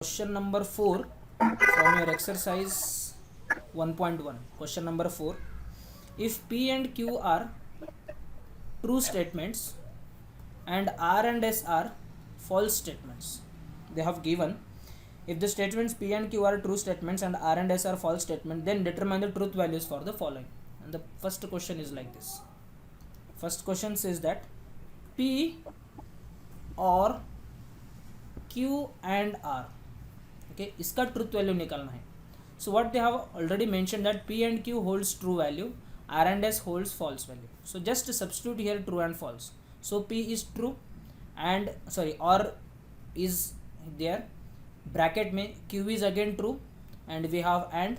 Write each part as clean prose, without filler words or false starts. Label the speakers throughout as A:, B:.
A: Question number 4 from your exercise 1.1. Question number 4. If P and Q are true statements and R and S are false statements, they have given if the statements P and Q are true statements and R and S are false statements, then determine the truth values for the following. And the first question is like this. First question says that P or Q and R, okay, इसका truth value निकालना है. So what they have already mentioned that P and Q holds true value, R and S holds false value. So just substitute here true and false. So P is true and or is there, bracket में Q is again true and we have and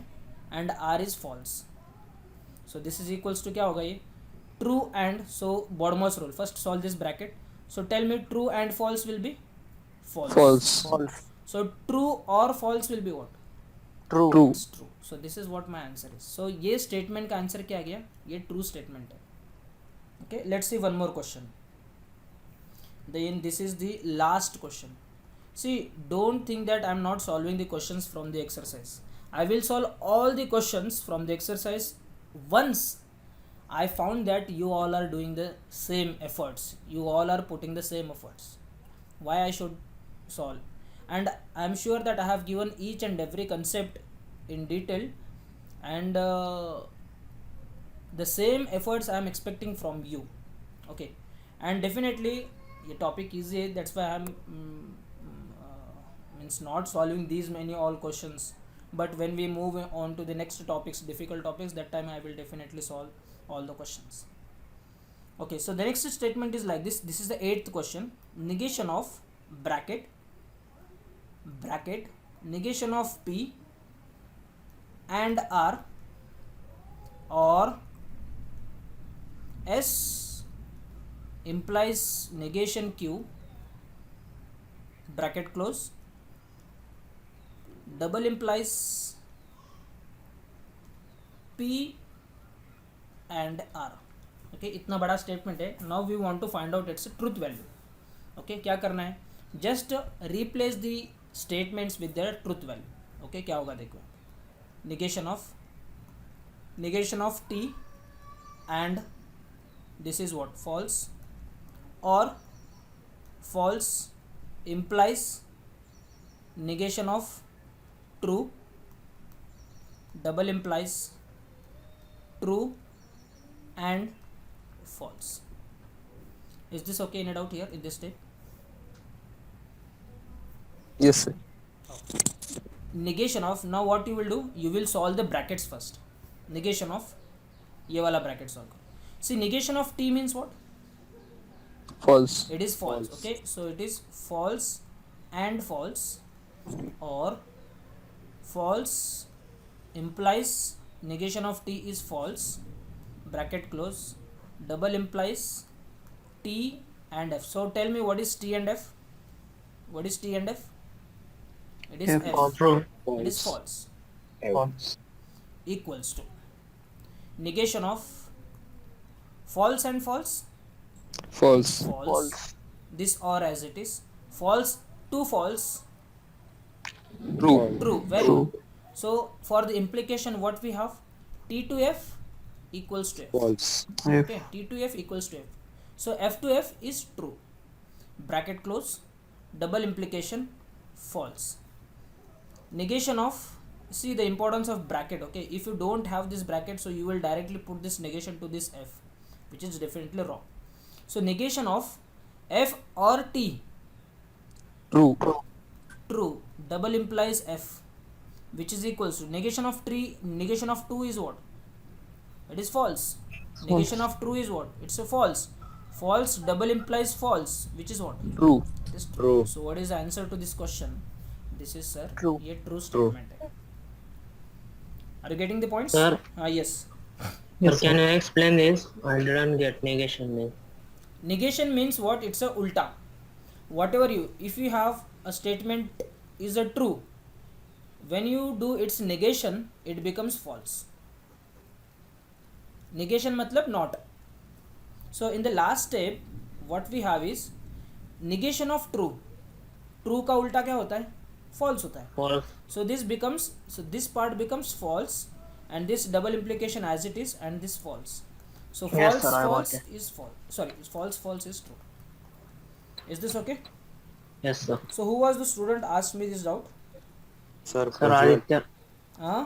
A: R is false. So this is equals to क्या होगा ये true and, so BODMAS rule, first solve this bracket. So tell me true and false will be false.
B: False.
A: So true or false will be what?
B: True.
A: It's true. So this is what my answer is. So ये statement का answer क्या गया? ये true statement है. Okay, let's see one more question. Then this is the last question. See, don't think that I'm not solving the questions from the exercise. I will solve all the questions from the exercise once I found that you all are doing the same efforts. You all are putting the same efforts. Why I should solve? And I am sure that I have given each and every concept in detail, and the same efforts I am expecting from you. Okay, and definitely the topic is easy, that's why I am means not solving these many all questions. But when we move on to the next topics, difficult topics, that time I will definitely solve all the questions. Okay, so the next statement is like this. This is the 8th question. Negation of bracket negation of P and R or S implies negation Q, bracket close, double implies P and R. Okay, इतना बड़ा statement है. Now we want to find out its truth value. Okay, क्या करना है? Just replace the statements with their truth value. Okay, क्या होगा देखो. negation of T and this is what? False. Or false implies negation of true, double implies true and false. Is this okay? Any doubt here in this step?
B: Yes, sir.
A: Negation of, now what you will do, you will solve the brackets first. Negation of ये वाला bracket solve करो. See, negation of T means what?
B: False.
A: It is false. Okay, so it is false and false, or false implies negation of T is false, bracket close, double implies T and F. So tell me, what is T and F? What is T and F? It is F.
B: True.
A: It is false.
B: False.
A: Equals to negation of false and false.
B: False.
A: False. This or as it is. False to false.
B: True.
A: True. Very good. So for the implication, what we have? T to F equals to F.
B: False.
A: Okay, T to F equals to F. So F to F is true. Bracket close. Double implication false. Negation of, see the importance of bracket. Okay, if you don't have this bracket, so you will directly put this negation to this F, which is definitely wrong. So negation of F or T,
B: True.
A: true, double implies F, which is equals to negation of 3, negation of 2 is what? It is false. Negation of true is what? It's a false. False double implies false, which is what?
B: True.
A: It is
B: True.
A: So what is the answer to this question? This is, sir,
B: True.
A: ये true statement है. Are you getting the points?
C: Sir.
A: Yes.
C: Sir, can you explain this? I didn't get negation means.
A: Negation means what? It's a ulta. Whatever you, if you have a statement is a true, when you do its negation, it becomes false. Negation matlab not. So in the last step, what we have is negation of true. True का उल्टा क्या होता है? false होता है.
C: false.
A: So this part becomes false, and this double implication as it is, and this false. So
C: Yes,
A: false
C: sir, I got
A: false
C: it.
A: is false. Sorry, false is true. Is this okay?
C: Yes, sir.
A: So who was the student asked me this doubt?
D: Sir,
C: Sir,
D: Prajwal.
C: Aditya.
A: Huh?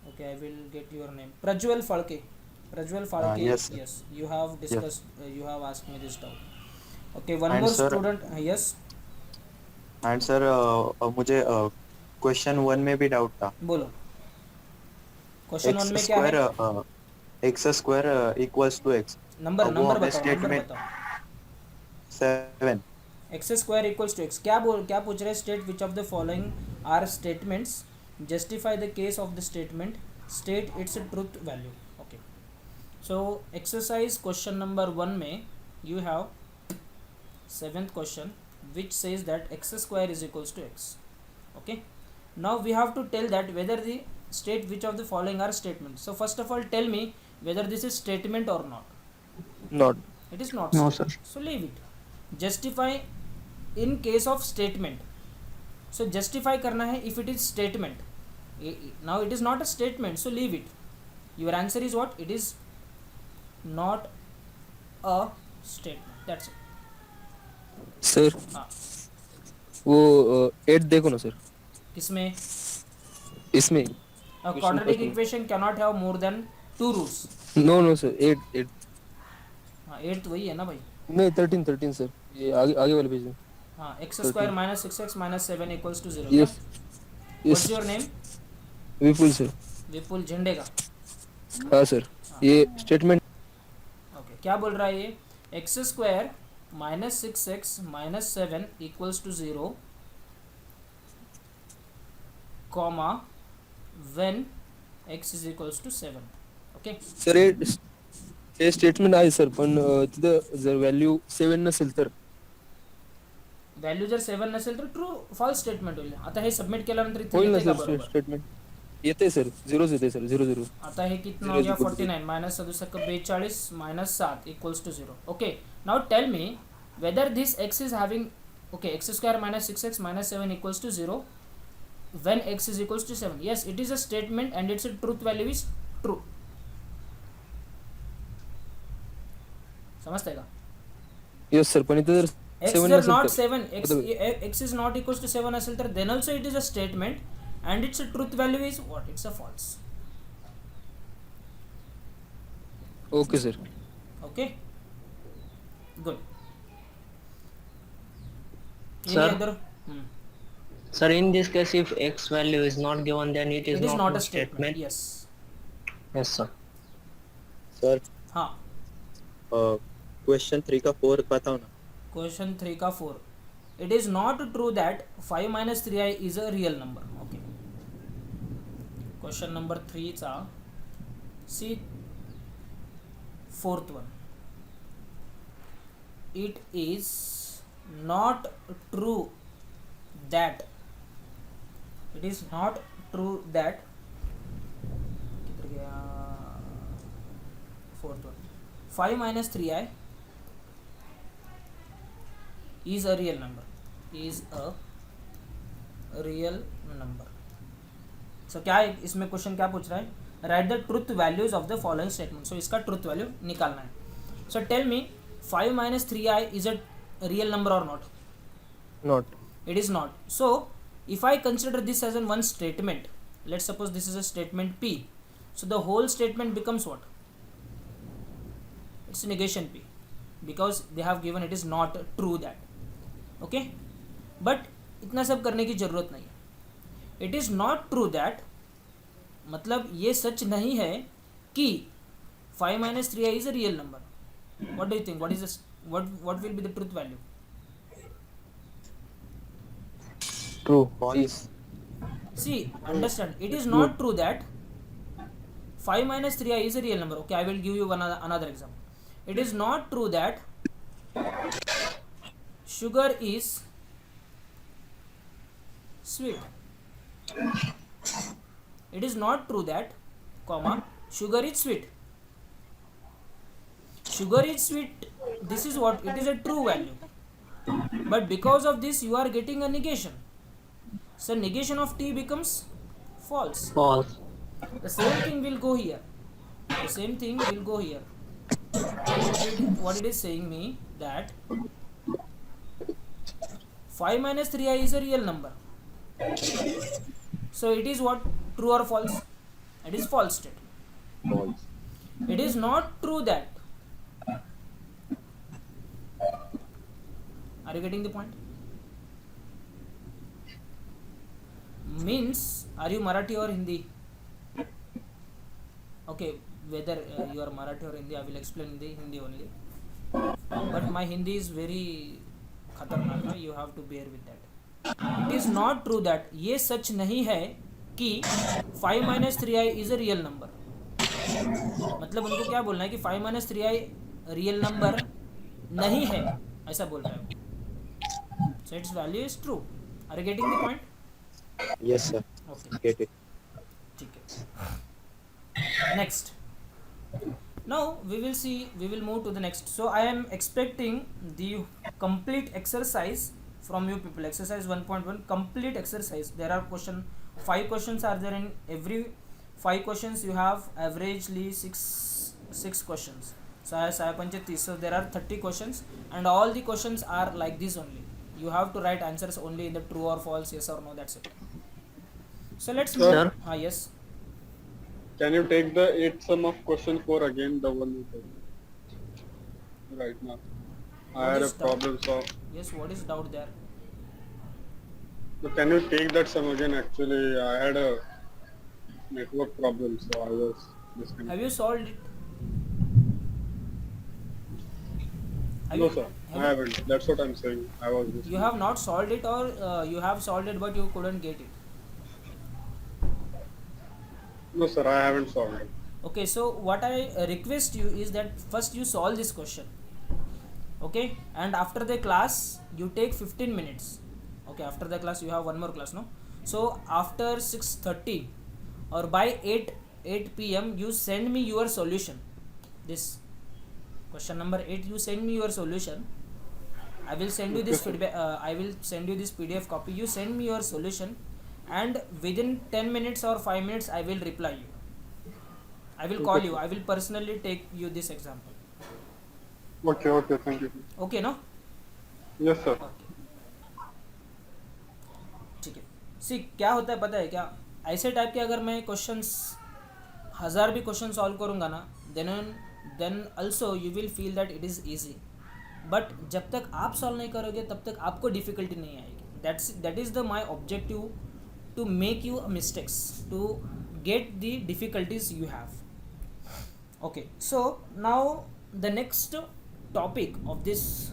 A: Okay, I will get your name. Prajwal Falke. Prajwal Falke.
D: Yes, sir.
A: Yes, you have discussed. You have asked me this doubt. Okay, one
D: And
A: more
D: sir-
A: student. Yes,
D: and sir मुझे question 1 में भी doubt था.
A: बोलो. Question one
D: x
A: में क्या है?
D: Square x square equals to x.
A: Number
D: वो
A: number
D: हमें
A: बताओ. नंबर
D: statement-
A: बताओ.
D: 7.
A: X square equals to x. क्या पूछ रहे हैं? State which of the following are statements, justify the case of the statement, state its truth value. Okay, so exercise question number 1 में you have 7th question which says that x square is equals to x. Okay, now we have to tell that whether the state which of the following are statements. So first of all, tell me whether this is statement or not.
B: Not.
A: It is not
C: No,
A: statement. So leave it. Justify in case of statement. So justify करना है if it is statement. Now it is not a statement, so leave it. Your answer is what? It is not a statement. That's it.
B: Sir
A: हाँ,
B: वो 8 देखो ना sir
A: किसमें?
B: इसमें.
A: A quadratic equation cannot have more than 2 roots.
B: No sir 8.
A: हाँ, 8 वही है ना भाई.
B: नहीं 13 सर. ये आगे वाले पेज में.
A: हाँ, x square minus 6x minus 7 equals to 0.
B: Yes
A: What's
B: yes
A: your name?
B: Vipul sir.
A: Vipul Jhande का.
B: हाँ सर ये स्टेटमेंट.
A: ओके, क्या बोल रहा है ये? X square minus 6x minus 7 equals to 0, comma when x is equals to 7. Okay,
B: sir हे statement आहे सर पण तिथं जर व्हॅल्यू 7 नसेल तर.
A: व्हॅल्यू जर 7 नसेल तर ट्रू फॉल्स स्टेटमेंट होईल. आता हे सबमिट केल्यानंतर इथे
B: होईल ना
A: येते का
B: सर
A: बरोबर?
B: स्टेटमेंट. येते सर 0 येते सर 0.
A: आता हे कितना हो गया? 49 minus 42 minus 7 equals to 0. Okay, now tell me whether this x is having, okay, x square minus 6x minus 7 equals to 0 when x is equals to 7. Yes, it is a statement and its truth value is true. समजताय का?
B: Yes sir पण इथं जर
A: x
B: 7
A: जर not
B: नसेल
A: 7, x is not equals to 7 असेल तर then also it is a statement and its truth value is what? It's a false.
B: Okay sir.
A: Okay, good.
C: Sir?
A: Any other?
C: Sir, in this case, if x value is not given, then it is
A: It is not a
C: a
A: statement. Yes.
C: Yes, sir.
D: Sir
A: हाँ,
D: question 3 का 4 बताओ ना.
A: Question 3 का 4. It is not true that 5 minus 3i is a real number. Okay. Question number 3 चा see 4th one. It is not true that किधर गया? 4th one. 5 minus 3i is a real number. So क्या है इसमें? Question क्या पूछ रहा है? Write the truth values of the following statement. So इसका ट्रुथ वैल्यू निकालना है. So tell me 5 minus 3i is a real number or not?
B: Not.
A: It is not. So if I consider this as an one statement, let's suppose this is a statement P. So the whole statement becomes what? It's negation P, because they have given it is not true that. Okay, but इतना सब करने की जरूरत नहीं है. It is not true that मतलब ये सच नहीं है कि 5 minus 3i is a real number. What do you think? What will be the truth value?
B: True.
D: False.
A: See, understand, it is not true that 5 minus 3i is a real number. Okay, I will give you another example. It is not true that sugar is sweet. It is not true that, comma, sugar is sweet. Sugar is sweet. This is what? It is a true value. But because of this, you are getting a negation. So negation of t becomes false.
C: False.
A: The same thing will go here. The same thing will go here. What it is saying me that 5 minus 3i is a real number. So it is what? True or false? It is false statement.
B: False.
A: It is not true that. Are you getting the point? Means, are you Marathi or Hindi? Okay, whether you are Marathi or Hindi, I will explain in the Hindi only. But my Hindi is very khatarnak. You have to bear with that. It is not true that ये सच नहीं है कि 5 minus 3i is a real number. मतलब उनको क्या बोलना है कि 5 minus 3i रियल नंबर नहीं है, ऐसा बोल रहा है. So its value is true. Are you getting the point?
B: Yes, sir.
A: Okay.
B: Get it.
A: ठीक है. Next. Now we will move to the next. So I am expecting the complete exercise from you people. Exercise 1.1 complete exercise. There are 5 questions are there. In every 5 questions you have averagely 6 questions. So there are 30 questions and all the questions are like this only. You have to write answers only in the true or false, yes or no, that's it. So let's move.
C: Sir?
A: Yes.
E: Can you take the 8th sum of question 4 again, the one you said right now? I
A: What
E: had a
A: is that?
E: problem, so
A: Yes, what is doubt there?
E: can you take that sum again? Actually, I had a network problem, so I was disconnected.
A: Have you solved it?
E: No, sir, I haven't. That's what I'm saying. I was
A: You
E: disconnected.
A: have not solved it, or you have solved it but you couldn't get it.
E: No, sir, I haven't solved it.
A: Okay, so what I request you is that first you solve this question. Okay, and after the class you take 15 minutes. Okay, after the class you have one more class, no? So after 6:30 or by 8 p.m. you send me your solution. This question number 8, you send me your solution. I will send you this feedback. I will send you this PDF copy. You send me your solution, and within 10 minutes or 5 minutes I will reply you. I will call you. I will personally take you this example.
E: Okay, thank you.
A: Okay, no?
E: Yes, sir.
A: Okay. ठीक है. सी क्या होता है पता है क्या? ऐसे type के अगर मैं क्वेश्चंस 1000 भी क्वेश्चन सॉल्व करूँगा ना, then also you will feel that it is easy. But जब तक आप सॉल्व नहीं करोगे तब तक आपको डिफिकल्टी नहीं आएगी. That is the my objective, to make you mistakes, to get the difficulties you have. Okay, so now the next topic of this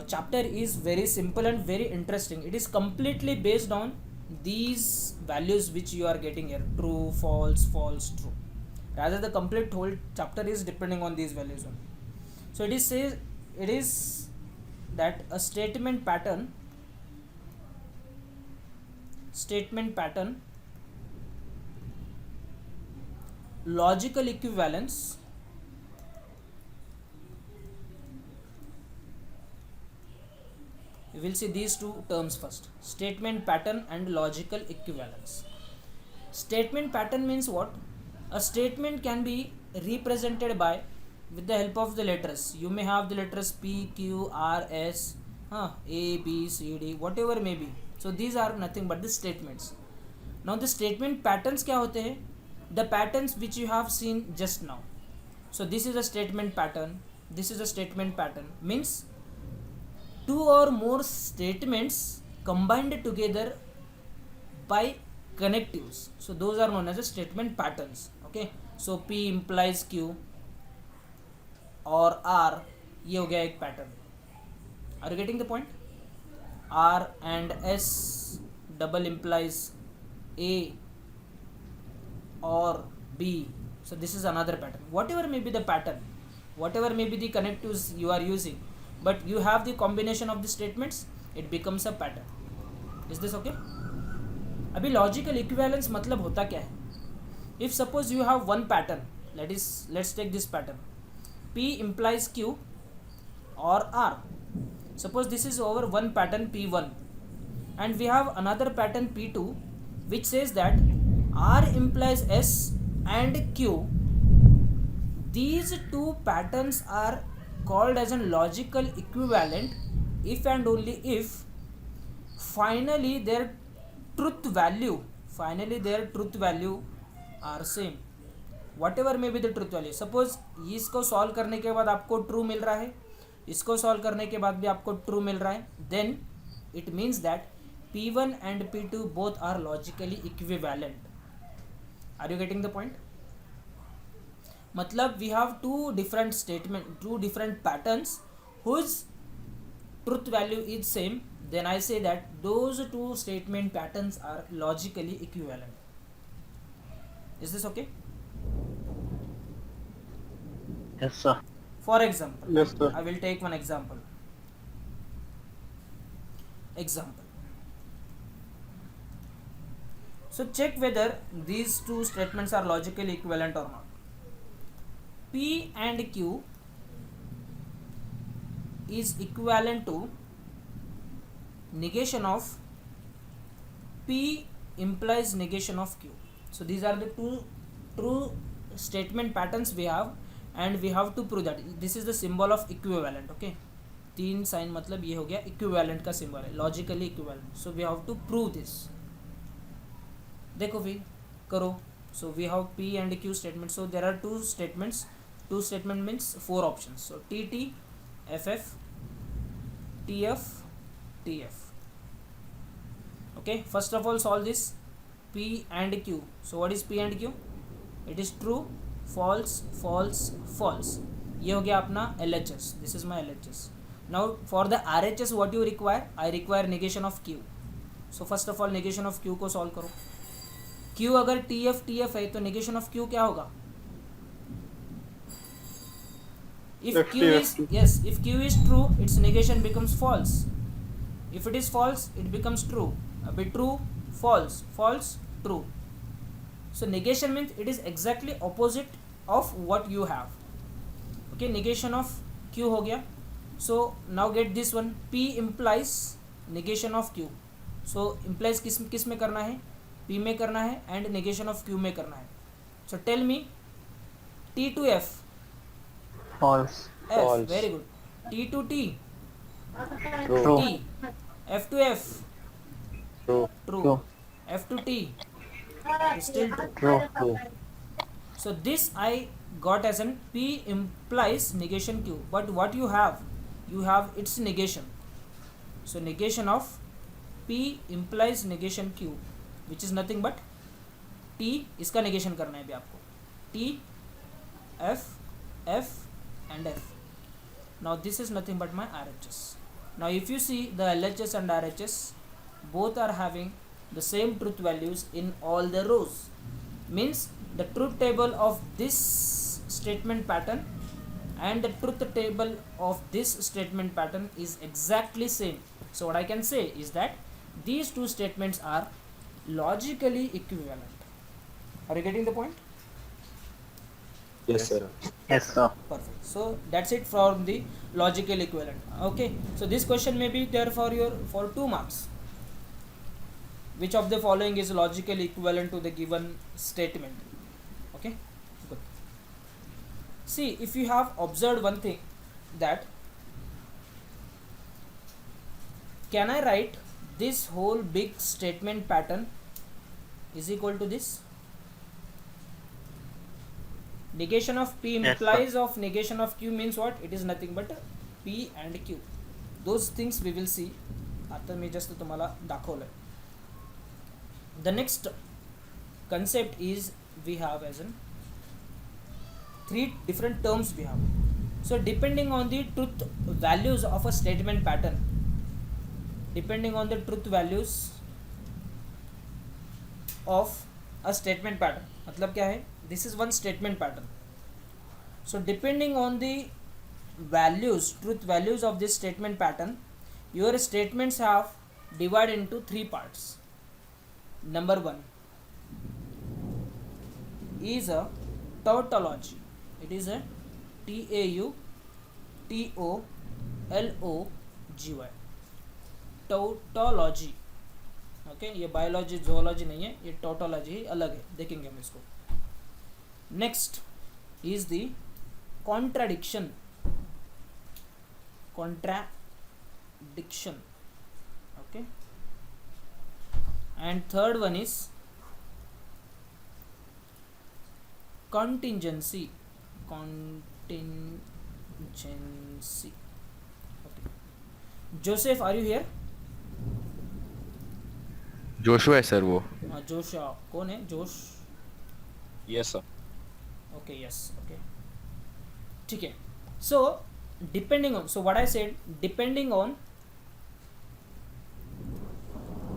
A: chapter is very simple and very interesting. It is completely based on these values which you are getting here: true, false, false, true. Rather, the complete whole chapter is depending on these values only. So it is that a statement pattern logical equivalence we will see these two terms first: statement pattern and logical equivalence. Statement pattern means what? A statement can be represented by with the help of the letters. You may have the letters P, Q, R, S, A, B, C, D, whatever may be. So these are nothing but the statements. Now the statement patterns क्या होते हैं? The patterns which you have seen just now. So this is a statement pattern. This is a statement pattern. Means two or more statements combined together by connectives. So those are known as a statement patterns. Okay. So P implies Q or R, ये हो गया एक pattern. Are you getting the point? R and S double implies A or B. So this is another pattern. Whatever may be the pattern, whatever may be the connectives you are using, but you have the combination of the statements, it becomes a pattern. Is this okay? अभी logical equivalence मतलब होता क्या है? If suppose you have one pattern, let's take this pattern. P implies Q or R. Suppose this is over one pattern P1. and we have another pattern P2 which says that R implies S and Q. These two patterns are called as a logical equivalent if and only if finally their truth value are same. Whatever may be the truth value. Suppose इसको solve करने के बाद आपको true मिल रहा है, इसको solve करने के बाद भी आपको ट्रू मिल रहा है, then it means that P1 and P2 both are logically equivalent. Are you getting the point? मतलब we have two different patterns whose truth value is same, then I say that those two statement patterns are logically equivalent. Is this okay?
C: Yes, sir.
A: For example,
E: Yes, sir.
A: I will take one example. So check whether these two statements are logically equivalent or not. P and Q is equivalent to negation of P implies negation of Q. So these are the two true statement patterns we have, and we have to prove that. This is the symbol of equivalent. Okay, 3 sign मतलब ये हो गया equivalent का symbol है, logically equivalent. So we have to prove this. देखो भी करो. So we have P and Q statement. So there are two statements. Two statement means 4 options. So TT, FF, TF, TF. Okay, first of all solve this P and Q. So what is P and Q? It is true, false, false, false. ये हो गया अपना LHS. This is my LHS. Now for the RHS what you require? I require negation of Q. So first of all negation of Q को solve करो. Q अगर TF है तो negation of Q क्या होगा? If Q is true, its negation becomes false. If it is false, it becomes true. Be true, false, false, true. So negation means it is exactly opposite of what you have. Okay, negation of Q हो गया. So now get this one. P implies negation of Q. So implies किस में करना है? P में करना है and negation of Q में करना है. So tell me T to F.
C: False.
A: F.
B: False.
A: Very good. T to T.
C: True.
A: T. F to F.
B: True.
A: True. F to T. Still true.
C: True.
A: So this I got as an P implies negation Q. But what you have its negation. So negation of P implies negation Q, which is nothing but T. इसका negation करना है अभी आपको. T, F, F and F. Now this is nothing but my RHS. Now if you see the LHS and RHS both are having the same truth values in all the rows, means the truth table of this statement pattern and the truth table of this statement pattern is exactly same. So what I can say is that these two statements are logically equivalent. Are you getting the point?
B: Yes, sir.
C: Yes, sir.
A: Perfect. So that's it from the logical equivalent. Okay, so this question may be there for 2 marks. Which of the following is logically equivalent to the given statement? Okay, good. See, if you have observed one thing, that can I write this whole big statement pattern is equal to this? Negation of P
C: Yes,
A: implies of negation of Q means what? It is nothing but P and Q. Those things we will see. आता मी just तुम्हाला दाखवलंय. The next concept is we have as in 3 different terms we have. So depending on the truth values of a statement pattern, depending on the truth values of a statement pattern, मतलब क्या है? This is one statement pattern. So depending on the truth values of this statement pattern, your statements have divided into 3 parts. Number 1 is a tautology. It is a tautology. Tautology. Okay ये biology zoology नहीं है, ये tautology ही अलग है, देखेंगे हम इसको. Next is the contradiction. Contradiction. Okay, and third one is contingency. Okay, Joseph, are you here?
F: Joshua है सर वो.
A: जोश कौन है? जोश.
G: Yes, sir.
A: Okay, yes, okay, ठीक है. So depending on, so what I said, depending on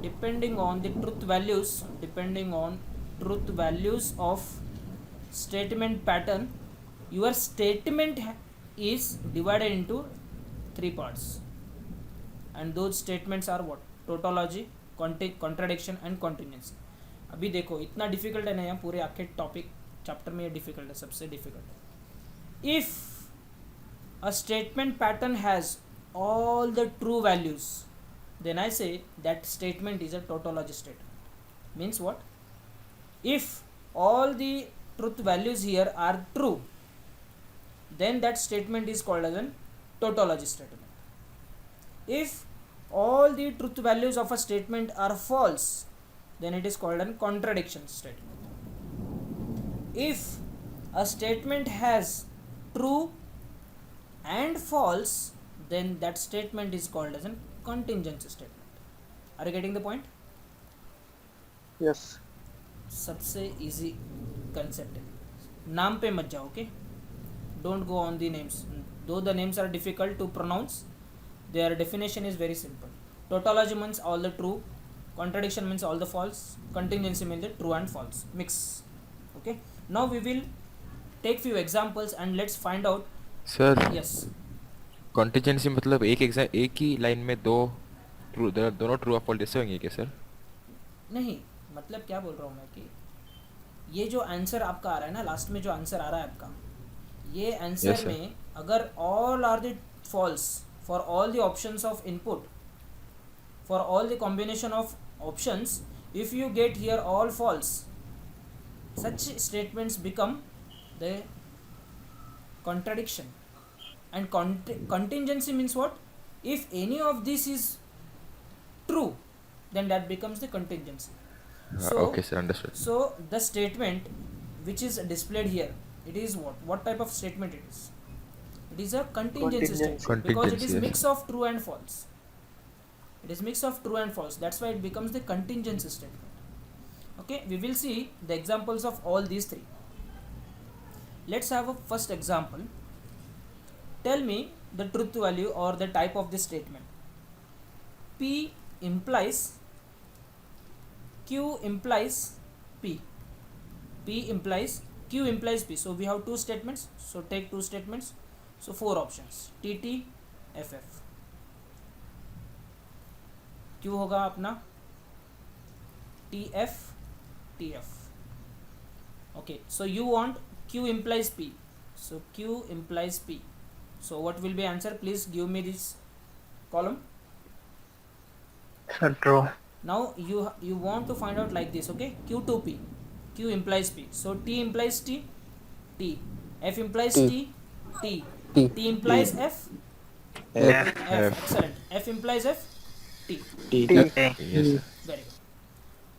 A: the truth values of statement pattern, your statement is divided into 3 parts, and those statements are what? Tautology, contradiction and contingency. अभी देखो इतना difficult है ना, यहाँ पूरे आखे topic chapter में ये डिफिकल्ट है, सबसे डिफिकल्ट है. If a statement pattern has all the true values, then I say that statement is a tautology statement. Means what? If all the truth values here are true, then that statement is called as a tautology statement. If all the truth values of a statement are false, then it is called a contradiction statement. If a statement has true and false, then that statement is called as a contingency statement. Are you getting the point?
E: Yes.
A: सबसे easy concept है, नाम पे मत जाओ. Okay, don't go on the names, though the names are difficult to pronounce, their definition is very simple. Tautology means all the true, contradiction means all the false, contingency means the true and false mix. Okay, now we will take few examples and let's find out.
F: Sir
A: Yes,
F: contingency मतलब एक ही line में दोनों true और false जैसे होंगे क्या sir?
A: नहीं मतलब क्या बोल रहा हूँ मैं कि ये जो आंसर आपका आ रहा है ना, लास्ट में जो आंसर आ रहा है आपका, ये आंसर
F: Yes, sir.
A: में अगर all are the false for all the options of input, for all the combination of options, if you get here all false, such statements become the contradiction. And contingency means what? If any of this is true, then that becomes the contingency.
F: Okay sir, understood.
A: So the statement which is displayed here, it is what type of statement it is? It is a contingency statement, because it is
F: Contingency, yes.
A: mix of true and false. It is mix of true and false, that's why it becomes the contingency statement. Okay, we will see the examples of all these three. Let's have a first example. Tell me the truth value or the type of this statement. P implies Q implies P. P implies Q implies P. So we have two statements. So take two statements. So 4 options. TT, FF. Q होगा अपना TF, TF. Okay. So you want Q implies P. So Q implies P. So what will be answer? Please give me this column.
C: Sir, true.
A: Now you want to find out like this. Okay, Q to P. Q implies P. So T implies T, T. F implies T, T. T implies F, F. Excellent. F implies F, T.
F: Yes sir.
A: Very good.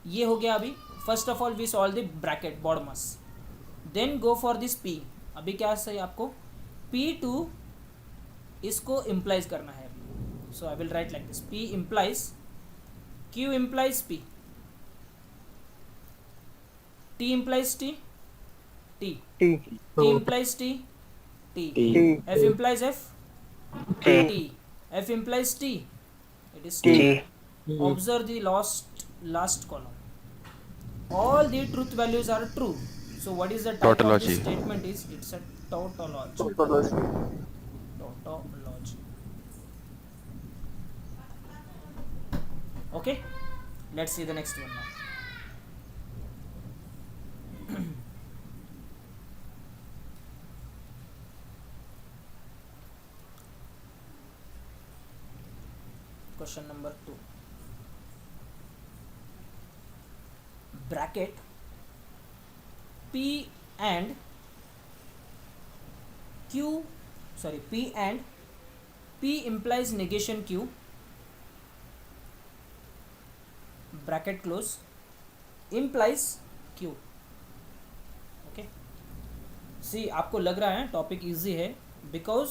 A: ये हो गया अभी. First of all we solve the bracket BODMAS. Then go for this P. अभी क्या सही आपको? P2 इसको implies करना है. So I will write like this. P implies Q implies P. T implies T, T. T implies T, T. F implies F, T. F implies T, it is T. Observe the last column. All the truth values are true. So what is the type of
F: Tautology.
A: this statement is? It's a tautology. Tautology. Okay, let's see the next one now. Question number 2. bracket P and Q, sorry, P and P implies negation Q, bracket close, implies Q. Okay, see आपको लग रहा है topic easy है because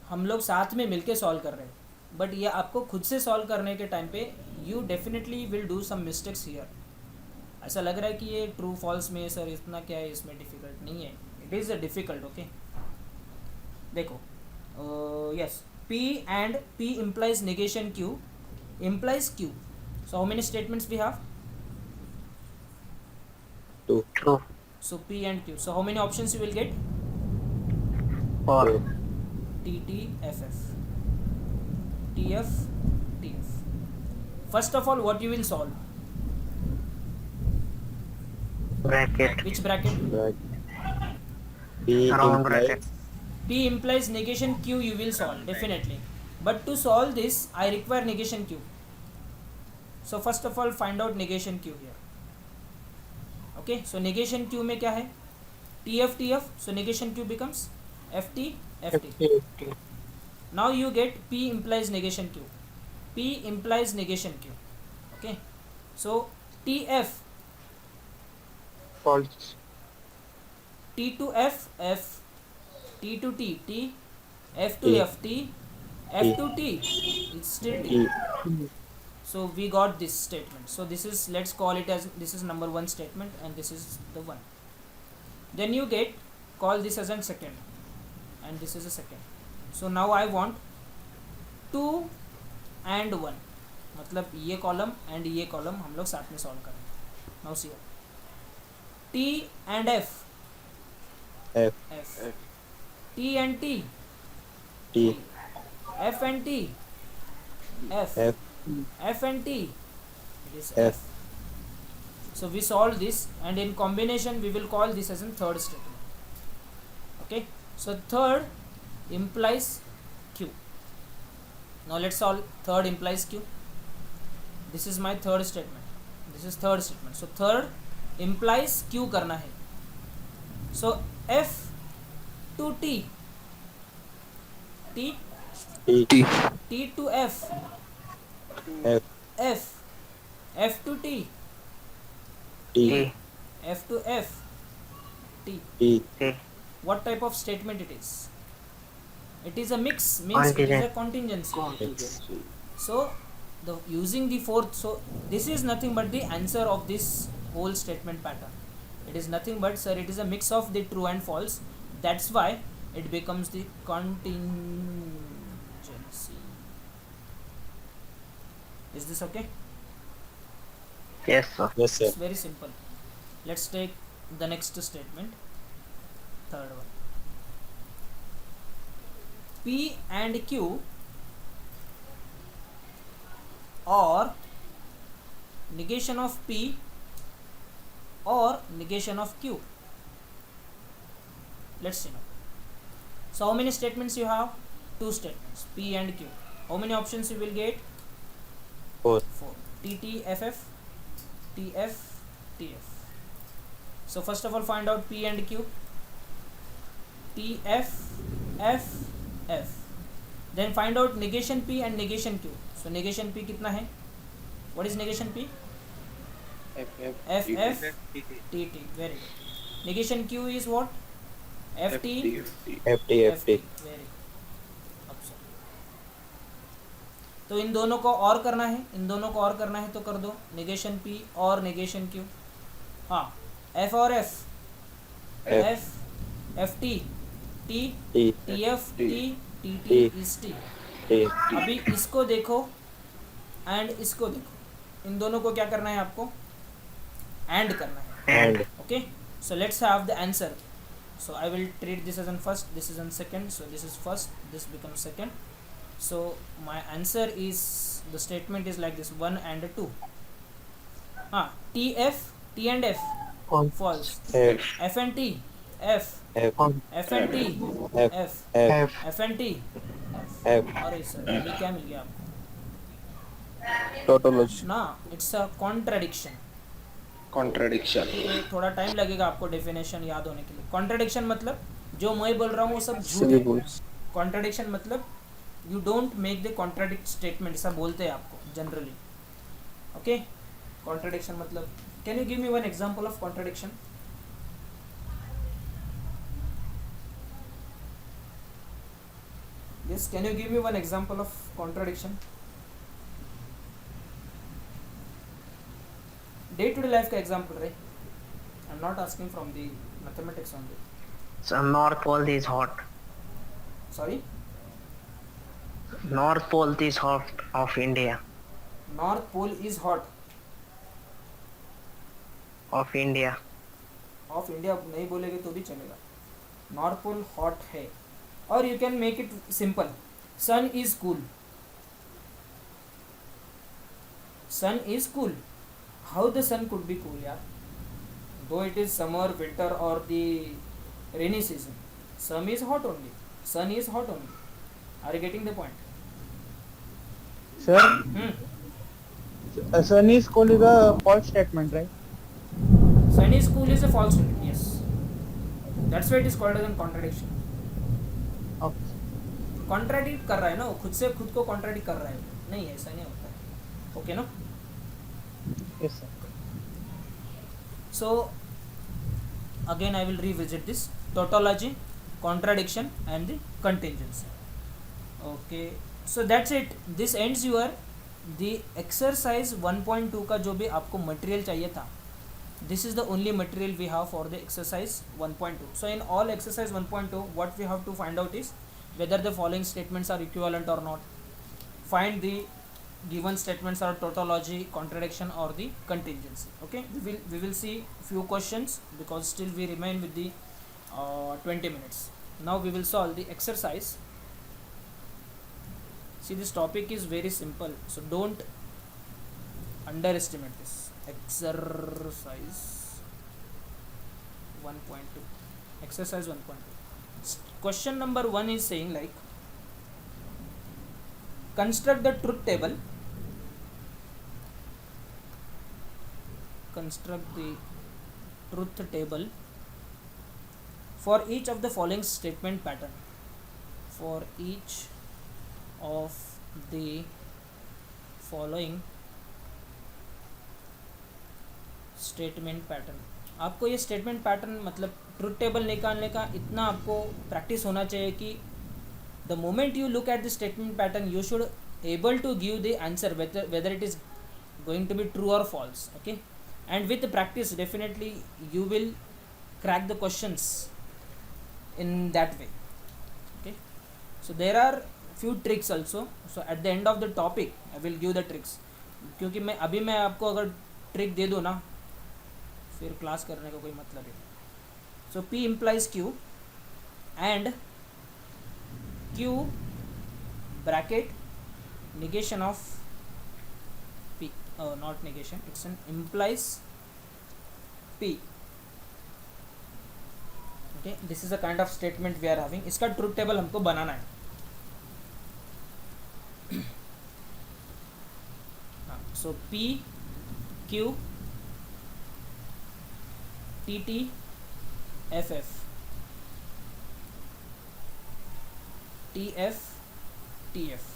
A: हम लोग साथ में मिलके सॉल्व कर रहे हैं, बट ये आपको खुद से सॉल्व करने के टाइम पे you definitely will do some mistakes here. ऐसा लग रहा है कि ये ट्रू फॉल्स में सर इतना क्या है, इसमें डिफ़िकल्ट नहीं है. It is difficult. ओके, देखो, yes, P and P implies negation Q implies Q. So how many statements we have?
C: True.
A: So P and Q. So how many options you will get?
C: 4.
A: T, T, F, F. T, F, T, F. First of all, what you will solve?
C: Bracket.
A: Which bracket?
D: P
C: Round
D: implies
C: bracket.
A: P implies negation Q you will solve, definitely. But to solve this, I require negation Q. So first of all, find out negation Q here. Okay, so negation Q में क्या है? TF, TF. So negation Q becomes FT, FT. Now you get P implies negation Q. P implies negation Q. Okay, so TF,
C: False.
A: T to F, F. T to T, T. F to
D: T.
A: F, T. F to T, it's still T.
D: T.
A: So we got this statement. So this is, let's call it as, this is number 1 statement and this is the 1. Then you get, call this as a second and this is a second. So now I want 2 and 1, मतलब ये column and ये column हम लोग साथ में solve करेंगे. Now see T and F,
D: F.
A: F. T and T,
D: T.
A: F and T, F.
D: F.
A: F and T, it is
D: F.
A: F. So we solve this and in combination we will call this as a third statement. Okay, so third implies Q. Now let's solve third implies Q. This is my third statement, this is third statement. So third implies Q करना है. So F to T, T,
D: T.
A: T to F,
D: F.
A: F, F to T,
D: T.
A: F to F, T.
D: T.
A: What type of statement it is? It is a mix, means it is a contingency. So the using the fourth, so this is nothing but the answer of this whole statement pattern. It is nothing but, sir, it is a mix of the true and false. That's why it becomes the contingency. Is this okay?
C: Yes, sir.
D: Yes, sir.
A: It's very simple. Let's take the next statement, third one. P and Q or negation of P or negation of Q. Let's see now. So how many statements you have? 2 statements, P and Q. How many options you will get?
D: 4.
A: 4. T, T, F, F, T, F, T, F. So first of all, find out P and Q. T, F, F, F. Then find out negation P and negation Q. So negation P कितना है? What is negation P? F, F, T, T. Very good. Negation Q is what? F, T,
D: F. T. F. T.
A: Very good. अब sir, तो इन दोनों को और करना है, इन दोनों को और करना है तो कर दो. नेगेशन P और नेगेशन Q. हाँ, F और F, F, F T, T,
D: T.
A: T F T, T T is T.
D: T.
A: अभी इसको देखो एंड इसको देखो, इन दोनों को क्या करना है आपको? एंड करना है.
D: And.
A: Okay, so let's have the answer. So I will treat this as an first, this is an second, so this is first, this becomes second. So my answer is, the statement is like this, 1 and 2. T, F, T and F, false.
D: F.
A: F and T, F,
D: F.
A: F and T,
D: F.
A: F,
D: F.
A: F and T,
D: F.
A: अरे sir ये क्या मिल गया आपको?
B: Tautology.
A: ना, it's a contradiction.
H: Contradiction
A: ये थोड़ा time लगेगा आपको डेफिनेशन याद होने के लिए. कॉन्ट्रडिक्शन मतलब जो मैं बोल रहा हूँ वो सब झूठ
B: सभी
A: है.
B: बोल
A: कॉन्ट्रडिक्शन मतलब you don't make the contradict statement, ऐसा बोलते हैं आपको जनरली. ओके, कॉन्ट्रडिक्शन मतलब, can you give me one example of contradiction? Yes, can you give me one example of contradiction? Day to day life का example, right? I'm not asking from the mathematics only.
C: So North Pole is hot.
A: Sorry?
C: North Pole is hot of India.
A: North Pole is hot.
C: Of India.
A: Of India नहीं बोलेगे तो भी चलेगा. North Pole hot है. Or you can make it simple. Sun is cool. Sun is cool. How the sun could be cool, यार? Though it is summer, winter or the rainy season, sun is hot only. Sun is hot only. Are you getting the point?
I: Sir,
A: Hmm.
I: sun is cool is a false statement, right?
A: Sun is cool is a false statement. Yes. That's why it is called as a contradiction.
I: Okay.
A: Contradict कर रहा है ना, वो खुद से खुद को contradict कर रहा है. नहीं, ऐसा नहीं होता है. ओके ना?
I: Yes, sir.
A: So again I will revisit this: tautology, contradiction and the contingency. Okay, so that's it. This ends your the exercise 1.2 का जो भी आपको मटेरियल चाहिए था. This is the only material we have for the exercise 1.2. So in all exercise 1.2, what we have to find out is whether the following statements are equivalent or not. Find the given statements are tautology, contradiction or the contingency. Okay, we will see few questions because still we remain with the 20 minutes. Now we will solve the exercise. See, this topic is very simple, so don't underestimate this. Exercise 1.2. Exercise 1.2. Question number 1 is saying like, construct the truth table. Construct the truth table for each of the following statement pattern. For each of the following statement pattern. आपको ये statement pattern मतलब truth table निकालने का इतना आपको practice होना चाहिए कि the moment you look at the statement pattern you should able to give the answer whether it is going to be true or false. Okay, and with the practice definitely you will crack the questions in that way. Okay, so there are few tricks also. So at the end of the topic I will give the tricks, क्योंकि मैं आपको अगर trick दे दूँ ना फिर class करने का कोई मतलब है. सो P implies Q and Q bracket negation of P, not negation, it's an implies P. Okay, this is a kind of statement we are having. इसका ट्रूथ टेबल हमको बनाना है. So P Q T T F F T F T F.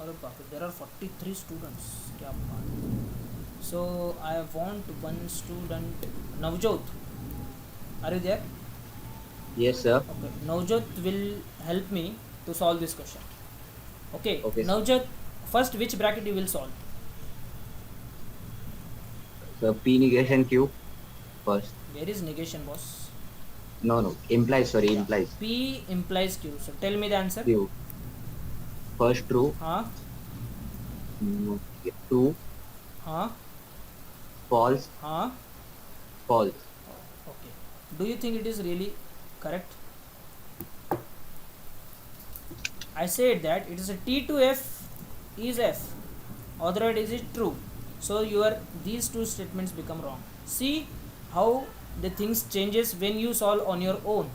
A: अरे बाप रे, there are 43 students. क्या बात है. So I want one student, Navjot. Are you there?
J: Yes, sir.
A: Okay, Navjot will help me to solve this question. Okay,
J: Okay, sir.
A: Navjot, first which bracket you will solve?
J: So P negation Q first.
A: Where is negation, boss?
J: No, implies. Sorry, implies.
A: P implies Q. So tell me the answer.
J: Q. First true.
A: Huh?
J: Two.
A: Huh?
J: False.
A: Huh?
J: False.
A: Okay. Do you think it is really correct? I said that it is a T to F is F. Otherwise is it true? So these two statements become wrong. See how the things changes when you solve on your own.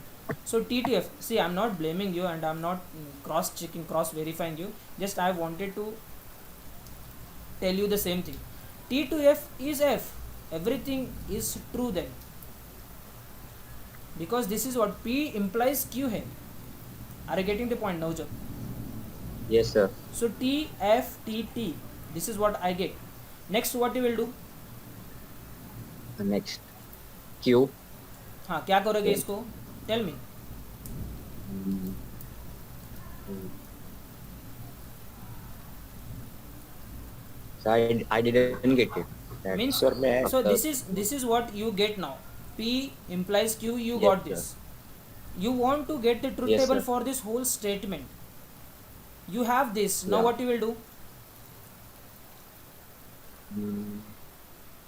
A: So T to F, see, I'm not blaming you and I'm not cross checking, cross verifying you, just I wanted to tell you the same thing. T to F is F, everything is true then, because this is what P implies Q hai. Are you getting the point now, Jab?
J: Yes, sir.
A: So T F T T, this is what I get. Next what you will do?
J: Next, Q.
A: हाँ, क्या करोगे इसको? Tell me.
J: Mm, mm. So I didn't get it. That,
A: Means,
G: Sir, may I?
A: so this is what you get now. P implies Q, you
J: Yes,
A: got
J: sir.
A: this. You want to get the truth
J: Yes,
A: table
J: sir.
A: for this whole statement. You have this. Now
J: Yeah.
A: what you will do?
J: Mm,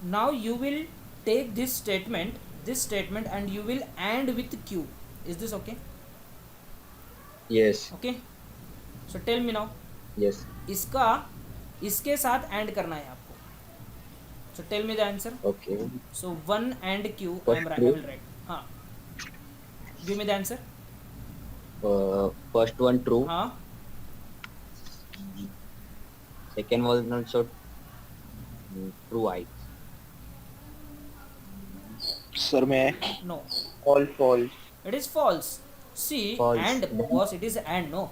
A: Now you will take this statement and you will AND with Q. Is this okay?
J: yes,
A: Okay. So tell me now.
J: yes.
A: इसका इसके साथ AND करना है आपको. So tell me the answer.
J: Okay.
A: So 1 and Q. I
J: First
A: will
J: true.
A: write. हाँ. Give me the answer.
J: First one true.
A: हाँ.
J: Second was also true.
G: Sir, may I?
A: No.
I: All false.
A: It is false. See,
J: False.
A: and boss, it is and, no.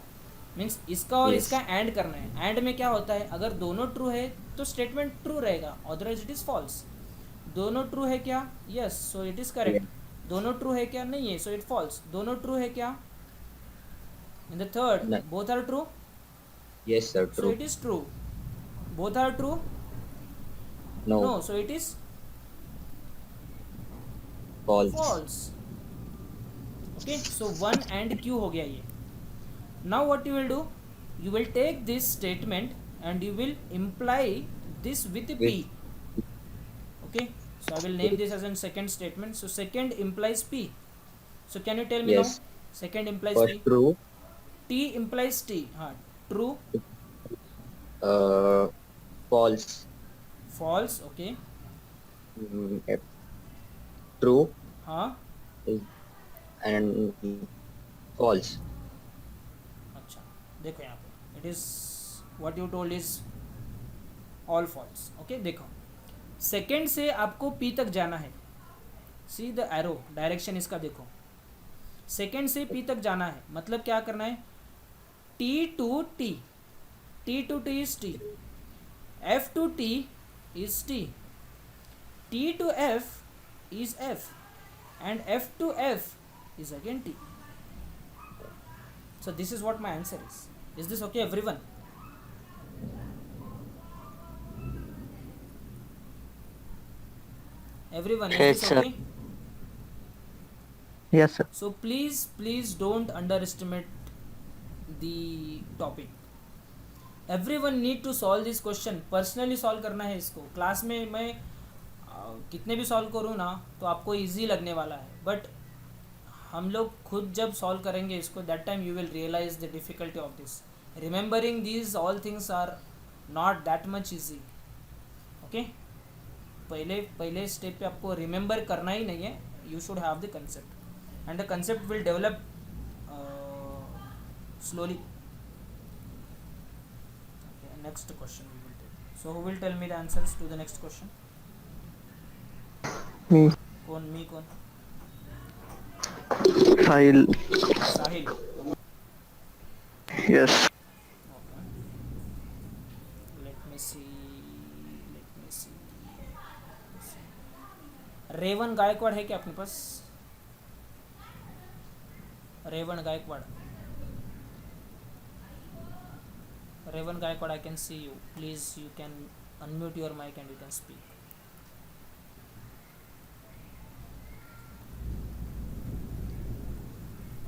A: Means इसका और
J: Yes.
A: इसका and करना है. And में क्या होता है, अगर दोनों ट्रू है तो स्टेटमेंट ट्रू रहेगा, अदरवाइज इट इज फॉल्स. दोनों ट्रू है क्या? Yes, so it is correct. दोनों ट्रू है क्या? नहीं है, सो इट फॉल्स. दोनों ट्रू है क्या? इन द थर्ड
J: नहीं.
A: Both are true,
J: Yes, sir.
A: So
J: True.
A: It is true. Both are true,
J: No.
A: No, so it is
J: False.
A: false. Okay, so 1 and Q हो गया ये. Now what you will do? You will take this statement and you will imply this with P. Okay, so I will name this as a second statement. So second implies P. So can you tell me
J: Yes.
A: now? Second implies
J: First
A: P.
J: true.
A: T implies T. True,
J: False.
A: false. Okay.
J: F. True and false.
A: अच्छा, देखो यहाँ पे it is what you told is all false. Okay, देखो second से आपको P तक जाना है. सी द एरो डायरेक्शन इसका देखो. सेकेंड से P तक जाना है, मतलब क्या करना है? T to T. T to T is T. F to T is T. T to F is F. And F to F is again T. So this is what my answer is. Is this okay, everyone? Everyone, is
I: Yes,
A: this
I: sir.
A: okay?
I: Yes, sir.
A: So please don't underestimate the topic. Everyone need to solve this question. Personally solve करना है इसको. Class में मैं कितने भी solve करूँ ना तो आपको इजी लगने वाला है, बट हम लोग खुद जब सॉल्व करेंगे इसको, that time you will realise the difficulty of this. Remembering these all things are not that much easy. Okay, पहले स्टेप पे आपको रिमेंबर करना ही नहीं है. You should have the concept and the concept will develop slowly. Okay, next question we will take. So who will tell me the answers to the next question?
I: Me.
A: कौन? मी कौन?
I: Sahil.
A: Sahil.
I: Yes.
A: Okay. Let me see. Revan Gaikwad है क्या अपने पास? Revan Gaikwad. Revan Gaikwad, I can see you. Please, you can unmute your mic and you can speak.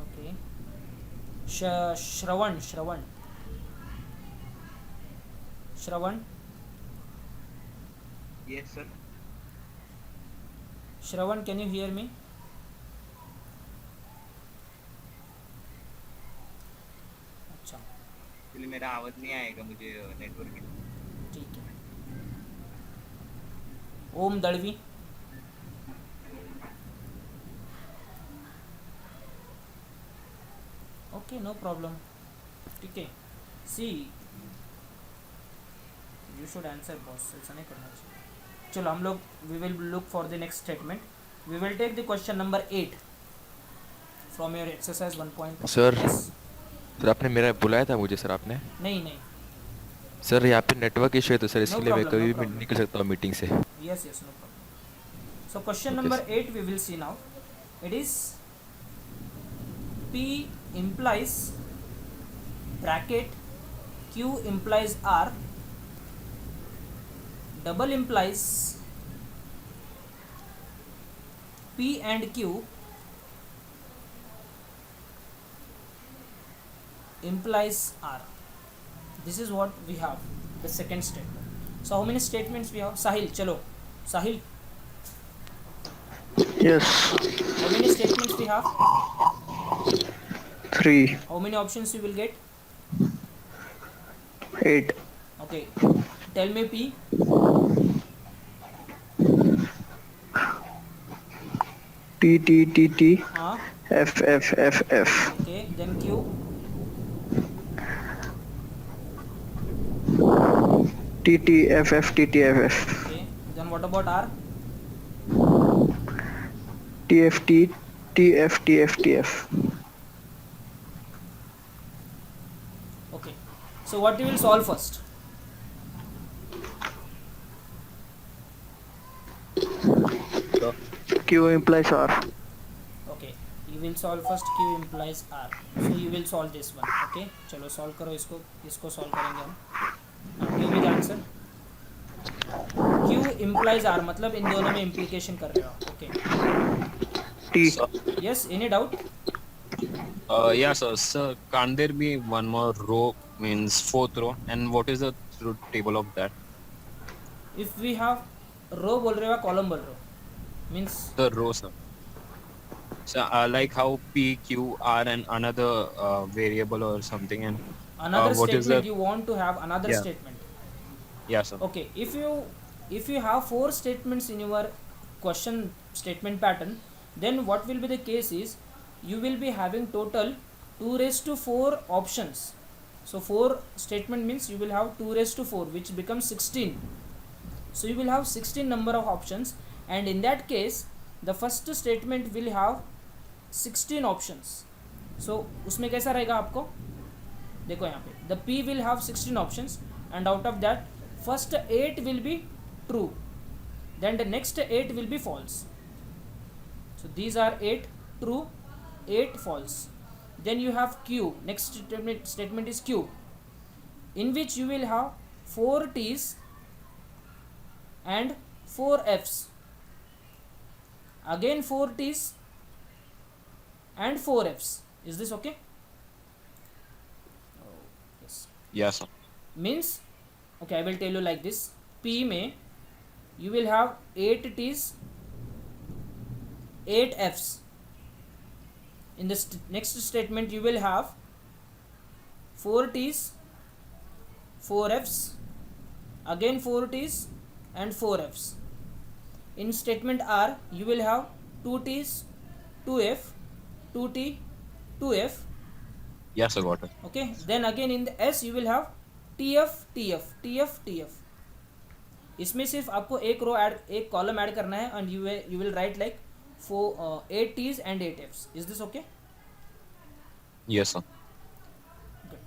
A: Okay. Shravan.
J: Yes, sir.
A: Shravan, can you hear me? अच्छा,
J: मेरा आवाज नहीं आएगा मुझे नेटवर्क.
A: ठीक है. Om Dadvi. Okay no problem. ठीक है. See you should answer boss. ऐसा नहीं करना चाहिए. चलो हम लोग we will look for the next statement. We will take the question number 8 from your exercise 1.
F: Sir
A: Yes.
F: Sir आपने मेरा बुलाया था मुझे सर आपने.
A: नहीं नहीं.
F: सर यहाँ पे नेटवर्क इशू है तो सर इसके लिए मैं
A: problem,
F: कभी
A: no
F: भी
A: problem.
F: निकल सकता हूँ मीटिंग से.
A: Yes, yes, no problem. So question
F: Okay,
A: number
F: sir.
A: 8 we will see now. It is P implies bracket Q implies R double implies P and Q implies R. This is what we have, the second statement. So how many statements we have? Sahil, chalo. Sahil,
G: Yes.
A: how many statements we have?
G: 3,
A: How many options you will get?
G: 8.
A: Okay. Tell me P.
G: T, T, T, T.
A: Ah.
G: F, F, F, F.
A: Okay. Then Q.
G: T, T, F, F, T, T, F, F.
A: Okay. Then what about R?
G: T, F, T, T, F, T, F, T, F.
A: Okay. So what you will solve first?
G: Q implies R.
A: Okay. You will solve first Q implies R. So you will solve this one. Okay. चलो solve करो इसको. इसको solve करेंगे हम. Now give me the answer. Q implies R मतलब इन दोनों में implication कर रहे हो. Okay.
G: T.
A: Yes. Any doubt?
H: Yeah, sir, can't there be one more row, means fourth row, and what is the truth table of that?
A: If we have row बोल रहे हो या column बोल रहे हो? Means
H: The row, sir. So, like how P, Q, R, and another variable or something, and
A: another
H: what is
A: statement
H: the-
A: you want to have another
H: Yeah.
A: statement.
H: yeah, sir.
A: Okay, if you have 4 statements in your question statement pattern, then what will be the case is you will be having total 2 raised to 4 options. So 4 statement means you will have 2 raised to 4, which becomes 16. So you will have 16 number of options, and in that case the first statement will have 16 options. So उसमें कैसा रहेगा आपको देखो यहाँ पे the P will have 16 options, and out of that first 8 will be true, then the next 8 will be false. So these are 8 true, 8 false. Then you have Q. Next statement is Q, in which you will have 4 T's and 4 F's. Again 4 T's and 4 F's. Is this okay? Oh, yes.
H: Yeah, sir.
A: Means okay, I will tell you like this. P में you will have 8 T's, 8 F's. In the next statement you will have 4 T's, 4 F's, again 4 T's and 4 F's. In statement R you will have 2 T's, 2 F, 2 T, 2 F.
H: Yeah, sir, got it.
A: Okay, then again in the S you will have TF, TF, TF, TF. इसमें सिर्फ आपको एक रो add एक column add करना है, and you will write like 8 T's and 8 F's. Is this okay?
H: Yes, sir.
A: Good.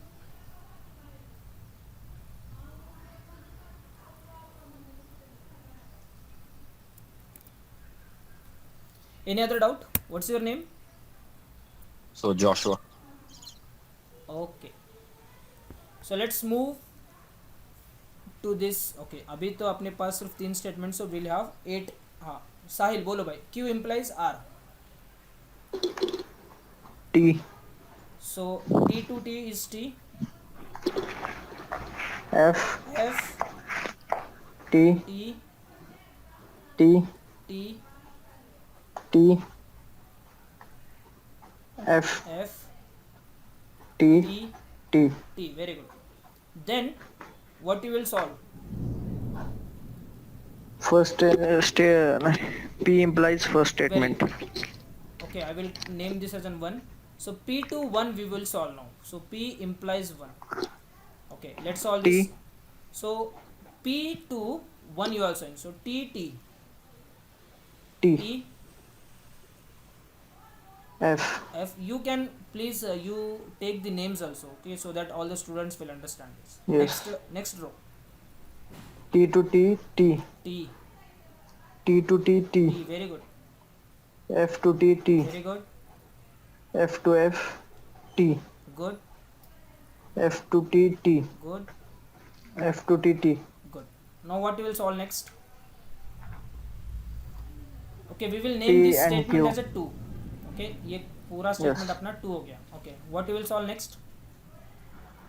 A: Any other doubt? What's your name?
H: So Joshua.
A: Okay. So let's move to this. Okay, अभी तो अपने पास सिर्फ 3 statements, so we'll have 8. हाँ, साहिल बोलो भाई. Q implies R.
G: T.
A: So T to T is T.
G: F.
A: F,
G: T.
A: T,
G: T.
A: T,
G: T. F.
A: F,
G: T.
A: T,
G: T.
A: T. Very good. Then what you will solve?
G: First P implies first statement.
A: Okay, I will name this as an 1. So P to 1 we will solve now. So P implies 1. Okay, let's solve
G: T.
A: this. So P to 1 you are saying. So T
G: T.
A: T
G: F.
A: F. You can please you take the names also. Okay, so that all the students will understand this.
G: Yes.
A: Next row.
G: T to T. T.
A: T.
G: T to T. T.
A: T. Very good.
G: F to T. T.
A: Very good.
G: F to F. T.
A: Good.
G: F to T. T.
A: Good.
G: F to T. T.
A: Good. Now what we will solve next? Okay, we will
G: P
A: name this
G: and
A: statement
G: Q.
A: as a 2. Okay, ये पूरा statement अपना 2 हो गया. Okay, what we will solve next?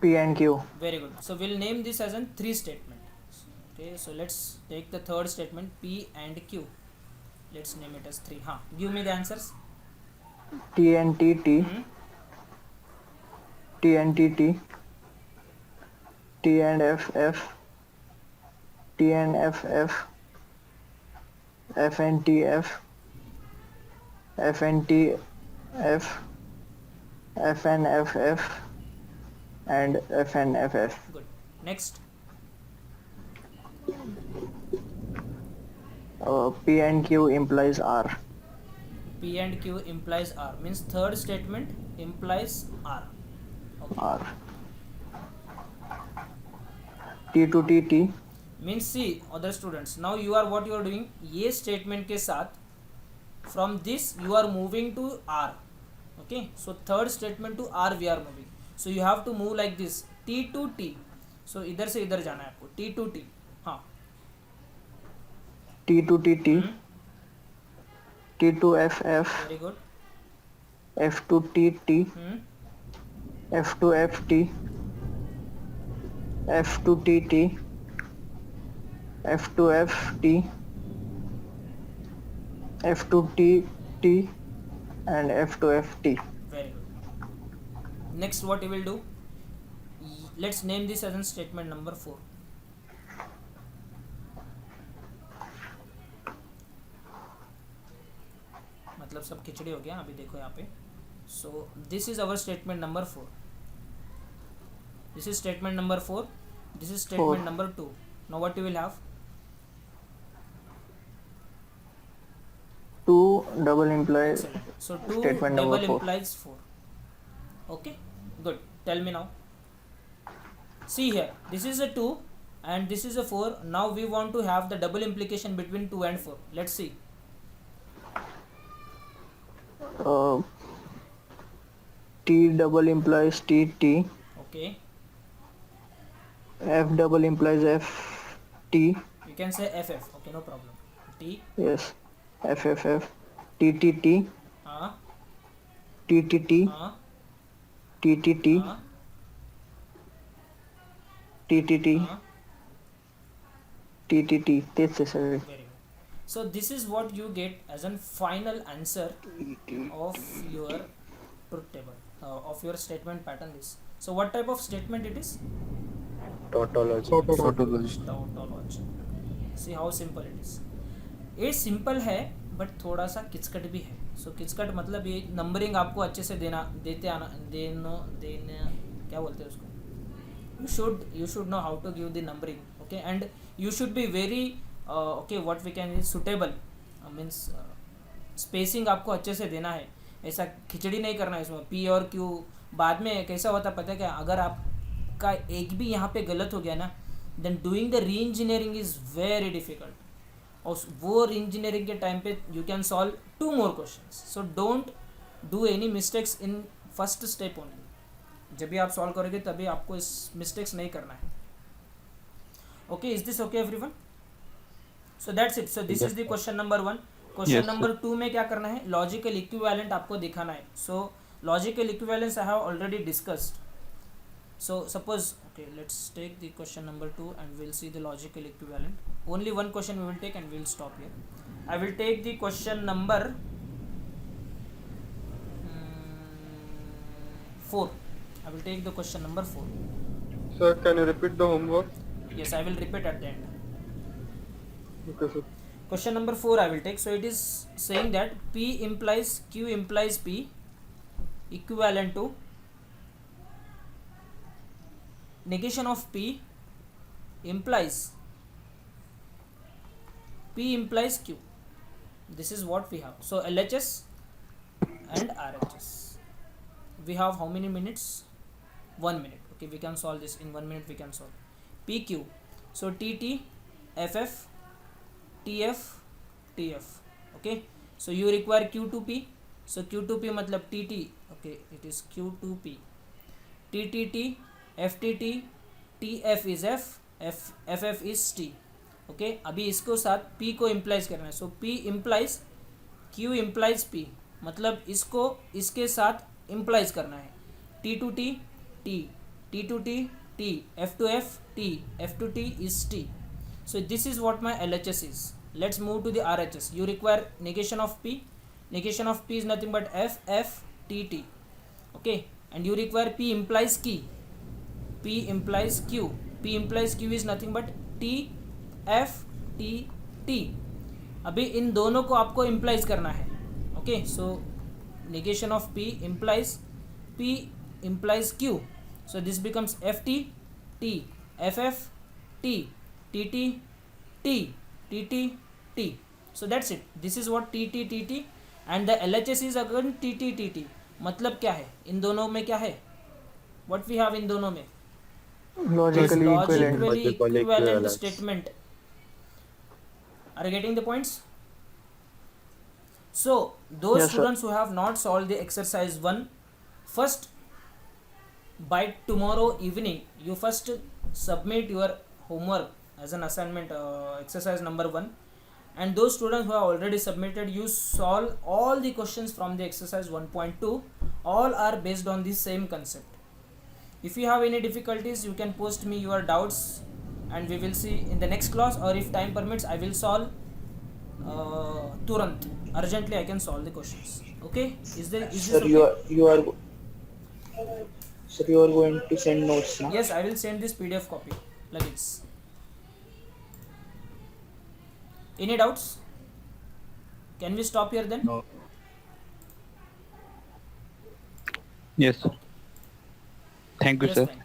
G: P and Q.
A: Very good. So we'll name this as a 3 statement. Okay, so let's take the third statement, P and Q. Let's name it as 3. Give me the answers.
G: T and T. T.
A: Hmm?
G: T and T. T. T and F. F. T and F. F. F and T. F. F and T. F. F and F. F. And F and F. F.
A: Good. Next.
G: P and Q implies R.
A: P and Q implies R. Means third statement implies R. Okay.
G: R. T to T. T.
A: Means see other students, now you are what you are doing, ये statement के साथ from this you are moving to R. Okay, so third statement to R we are moving, so you have to move like this, T to T. So इधर से इधर जाना है आपको, T to T. हाँ.
G: T to T. T.
A: Hmm?
G: T to F. F.
A: Very good.
G: F to T. T.
A: Hmm?
G: F to F. T. F to T. T. F to F. T. F to T. T. And F to F. T.
A: Very good. Next what you will do, let's name this as a statement number 4. मतलब सब खिचड़ी हो गया अभी देखो यहाँ पे. So this is our statement number 4. This is statement number 4. This is statement
G: 4.
A: number 2. Now what you will have?
G: 2 double implies
A: Excellent. So 2
G: statement number
A: double
G: 4.
A: implies 4. Okay, good. Tell me now. See here, this is a 2 and this is a 4. Now we want to have the double implication between 2 and 4. Let's see.
G: T double implies T. T.
A: Okay,
G: F double implies F. T.
A: you can say FF. Okay, no problem. T.
G: Yes. F. F. F. T. T. T. T. T. T. T. T. T. T. T. T. T. T. T. तेच है sir.
A: Very good. So this is what you get as a final answer of your truth table, of your statement pattern list. So what type of statement it is?
D: Tautology.
A: Tautology. See how simple it is. ये simple है but थोड़ा सा किचकट भी है. सो किचकट मतलब ये नंबरिंग आपको अच्छे से देना क्या बोलते हैं उसको. You should know how to give the numbering. Okay, and you should be very okay, what we can is suitable, means spacing आपको अच्छे से देना है. ऐसा खिचड़ी नहीं करना है इसमें. P और Q बाद में कैसा होता पता है क्या, अगर आपका एक भी यहाँ पे गलत हो गया ना, then doing the re engineering is very difficult. और वो री इंजीनियरिंग के टाइम पे you can solve 2 more questions. So don't do any mistakes in first step only. जब भी आप सॉल्व करोगे तभी आपको इस मिस्टेक्स नहीं करना है. Okay, is this okay everyone? So that's it. So this is the question number 1. Question number 2 में क्या करना है, लॉजिकल इक्विवेलेंट आपको दिखाना है. सो logical equivalence I have already discussed. So suppose, okay, let's take the question number 2 and we'll see the logical equivalent. Only one question we will take and we'll stop here. I will take the question number 4. I will take the question number 4.
E: Sir, can you repeat the homework?
A: Yes, I will repeat at the end.
E: Okay, sir.
A: Question number 4 I will take. So it is saying that P implies Q implies P equivalent to negation of P implies Q. This is what we have. So LHS and RHS. We have how many minutes? 1 minute. Okay, we can solve this in 1 minute. We can solve PQ. So TT, FF, TF, TF. Okay, so you require Q2P. So Q2P matlab TT. Okay, it is Q2P. TTT, FTT, TF is F, FF is T. Okay अभी इसको साथ P को implies करना है. सो P implies Q implies P, मतलब इसको इसके साथ इम्प्लाइज करना है. T to T T, T to T T, F to F T, F to T is T. So this is what my LHS is. Let's move to the RHS. You require negation of P. Negation of P is nothing but F F T T. Okay, and you require P implies Q. P implies Q. P implies Q is nothing but T F T T. अभी इन दोनों को आपको implies करना है. Okay, so negation of P implies Q. So this becomes FT T, FF T, TT T, TT T. So that's it. This is what TT TT and the LHS is again TT TT. मतलब क्या है इन दोनों में? क्या है what we have in दोनों में?
G: Logically equivalent.
A: Logically equivalent statement. Are you getting the points? So those
G: Yes, sir.
A: students who have not solved the exercise 1, first by tomorrow evening you first submit your homework as an assignment, exercise number 1, and those students who have already submitted, you solve all the questions from the exercise 1.2. all are based on the same concept. If you have any difficulties, you can post me your doubts and we will see in the next class, or if time permits I will solve turant, urgently I can solve the questions. Okay, is this
I: Sir,
A: okay?
I: you are sir, you are going to send notes now?
A: Yes, I will send this PDF copy like it's. Any doubts? Can we stop here then?
J: No.
I: Yes, sir. Thank you,
A: Yes,
I: sir.
A: fine.